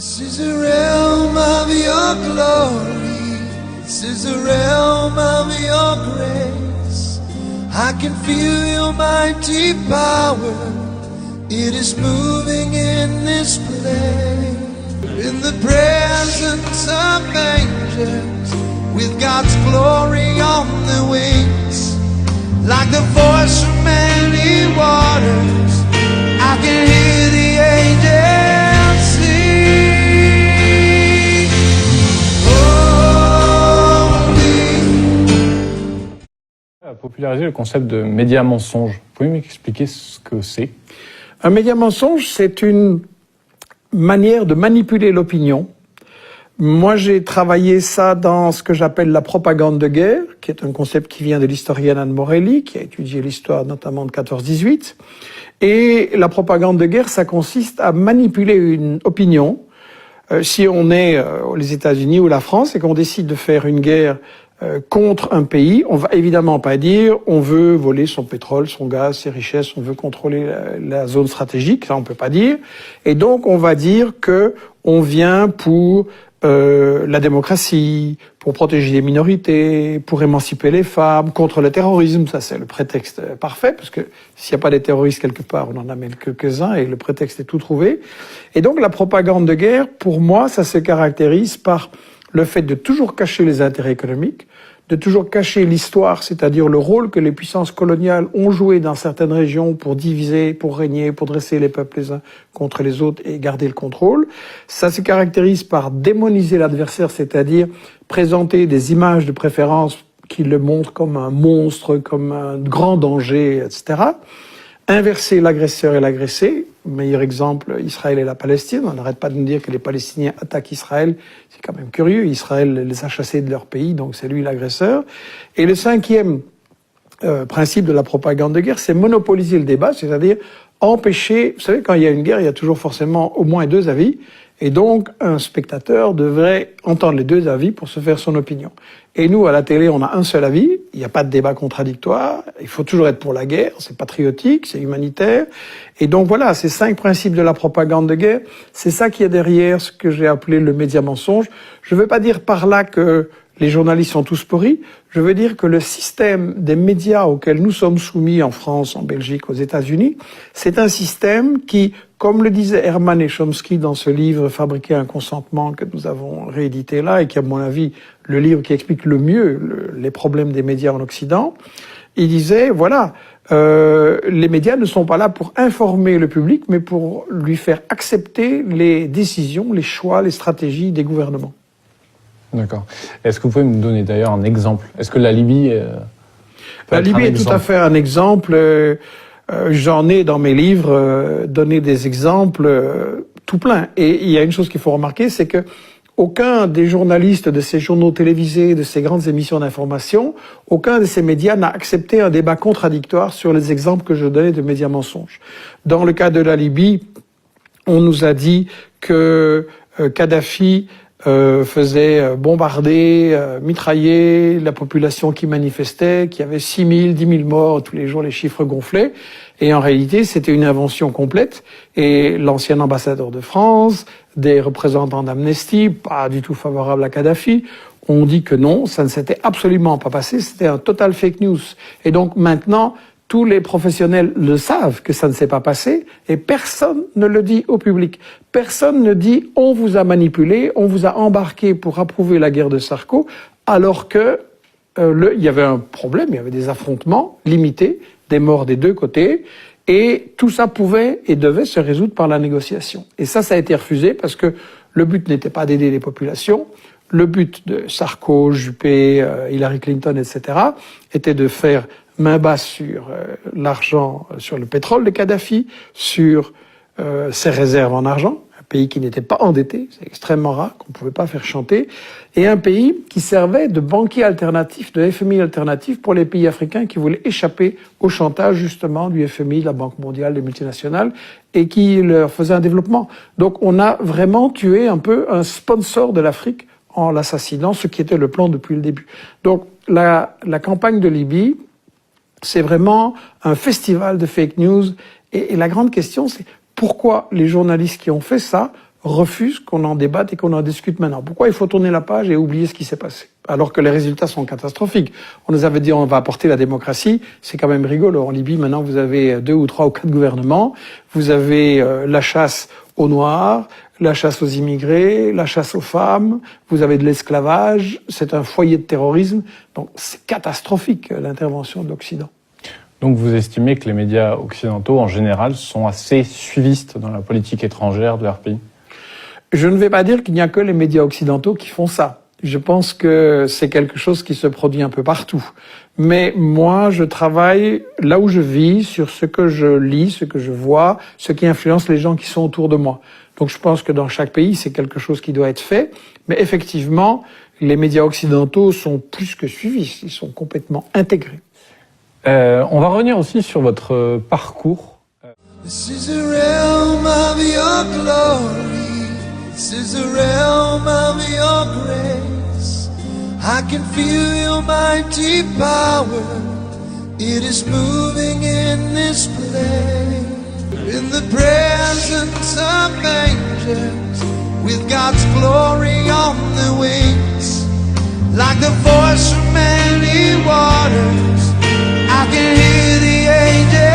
This is the realm of your glory. This is the realm of your grace. I can feel your mighty power. It is moving in this place. In the presence of angels, with God's glory on the wings. Like the voice from many waters, I can hear the angels sing. Holy. A popularisé le concept de média mensonge. Vous pouvez m'expliquer ce que c'est? Un média mensonge, c'est une manière de manipuler l'opinion. Moi, j'ai travaillé ça dans ce que j'appelle la propagande de guerre, qui est un concept qui vient de l'historienne Anne Morelli, qui a étudié l'histoire notamment de 14-18. Et la propagande de guerre, ça consiste à manipuler une opinion. Si on est les États-Unis ou la France et qu'on décide de faire une guerre contre un pays, on va évidemment pas dire on veut voler son pétrole, son gaz, ses richesses, on veut contrôler la zone stratégique, ça on peut pas dire. Et donc on va dire que on vient pour la démocratie, pour protéger les minorités, pour émanciper les femmes, contre le terrorisme. Ça, c'est le prétexte parfait, parce que s'il n'y a pas des terroristes quelque part, on en amène quelques-uns et le prétexte est tout trouvé. Et donc, la propagande de guerre, pour moi, ça se caractérise par le fait de toujours cacher les intérêts économiques, de toujours cacher l'histoire, c'est-à-dire le rôle que les puissances coloniales ont joué dans certaines régions pour diviser, pour régner, pour dresser les peuples les uns contre les autres et garder le contrôle. Ça se caractérise par démoniser l'adversaire, c'est-à-dire présenter des images de préférence qui le montrent comme un monstre, comme un grand danger, etc. Inverser l'agresseur et l'agressé. Meilleur exemple, Israël et la Palestine. On n'arrête pas de nous dire que les Palestiniens attaquent Israël. C'est quand même curieux. Israël les a chassés de leur pays, donc c'est lui l'agresseur. Et le cinquième principe de la propagande de guerre, c'est monopoliser le débat, c'est-à-dire empêcher... Vous savez, quand il y a une guerre, il y a toujours forcément au moins deux avis. Et donc, un spectateur devrait entendre les deux avis pour se faire son opinion. Et nous, à la télé, on a un seul avis. Il n'y a pas de débat contradictoire. Il faut toujours être pour la guerre. C'est patriotique, c'est humanitaire. Et donc voilà, ces 5 principes de la propagande de guerre, c'est ça qui est derrière ce que j'ai appelé le média mensonge. Je ne veux pas dire par là que les journalistes sont tous pourris. Je veux dire que le système des médias auxquels nous sommes soumis en France, en Belgique, aux États-Unis, c'est un système qui, comme le disait Herman et Chomsky dans ce livre « Fabriquer un consentement » que nous avons réédité là, et qui, à mon avis, le livre qui explique le mieux les problèmes des médias en Occident, il disait, voilà, les médias ne sont pas là pour informer le public, mais pour lui faire accepter les décisions, les choix, les stratégies des gouvernements. D'accord. Est-ce que vous pouvez me donner d'ailleurs un exemple? Est-ce que la Libye... La Libye est tout à fait un exemple. J'en ai dans mes livres donné des exemples tout plein. Et il y a une chose qu'il faut remarquer, c'est que aucun des journalistes de ces journaux télévisés, de ces grandes émissions d'information, aucun de ces médias n'a accepté un débat contradictoire sur les exemples que je donnais de médias mensonges. Dans le cas de la Libye, on nous a dit que Kadhafi faisait bombarder, mitrailler la population qui manifestait, qu'il y avait 6 000, 10 000 morts, tous les jours les chiffres gonflaient. Et en réalité, c'était une invention complète. Et l'ancien ambassadeur de France, des représentants d'Amnesty, pas du tout favorables à Kadhafi, ont dit que non, ça ne s'était absolument pas passé, c'était un total fake news. Et donc maintenant, tous les professionnels le savent que ça ne s'est pas passé et personne ne le dit au public. Personne ne dit « on vous a manipulé, on vous a embarqué pour approuver la guerre de Sarko » alors que il y avait un problème, il y avait des affrontements limités, des morts des deux côtés et tout ça pouvait et devait se résoudre par la négociation. Et ça a été refusé parce que le but n'était pas d'aider les populations. Le but de Sarko, Juppé, Hillary Clinton, etc. était de faire main basse sur l'argent, sur le pétrole de Kadhafi, sur ses réserves en argent, un pays qui n'était pas endetté, c'est extrêmement rare, qu'on ne pouvait pas faire chanter, et un pays qui servait de banquier alternatif, de FMI alternatif pour les pays africains qui voulaient échapper au chantage justement du FMI, de la Banque mondiale, des multinationales, et qui leur faisait un développement. Donc on a vraiment tué un peu un sponsor de l'Afrique en l'assassinant, ce qui était le plan depuis le début. Donc la campagne de Libye, c'est vraiment un festival de fake news. Et la grande question, c'est pourquoi les journalistes qui ont fait ça refusent qu'on en débatte et qu'on en discute maintenant. Pourquoi il faut tourner la page et oublier ce qui s'est passé? Alors que les résultats sont catastrophiques. On nous avait dit on va apporter la démocratie, c'est quand même rigolo. En Libye, maintenant, vous avez 2 ou 3 ou 4 gouvernements, vous avez la chasse aux Noirs, la chasse aux immigrés, la chasse aux femmes, vous avez de l'esclavage, c'est un foyer de terrorisme. Donc c'est catastrophique l'intervention de l'Occident. Donc vous estimez que les médias occidentaux, en général, sont assez suivistes dans la politique étrangère de leur pays? Je ne vais pas dire qu'il n'y a que les médias occidentaux qui font ça. Je pense que c'est quelque chose qui se produit un peu partout. Mais moi, je travaille là où je vis, sur ce que je lis, ce que je vois, ce qui influence les gens qui sont autour de moi. Donc je pense que dans chaque pays, c'est quelque chose qui doit être fait. Mais effectivement, les médias occidentaux sont plus que suivis, ils sont complètement intégrés. On va revenir aussi sur votre parcours. This is the realm of your glory. This is the realm of your grace. I can feel your mighty power. It is moving in this place. In the presence of angels, with God's glory on the wings, like the voice from many waters, I can hear the angels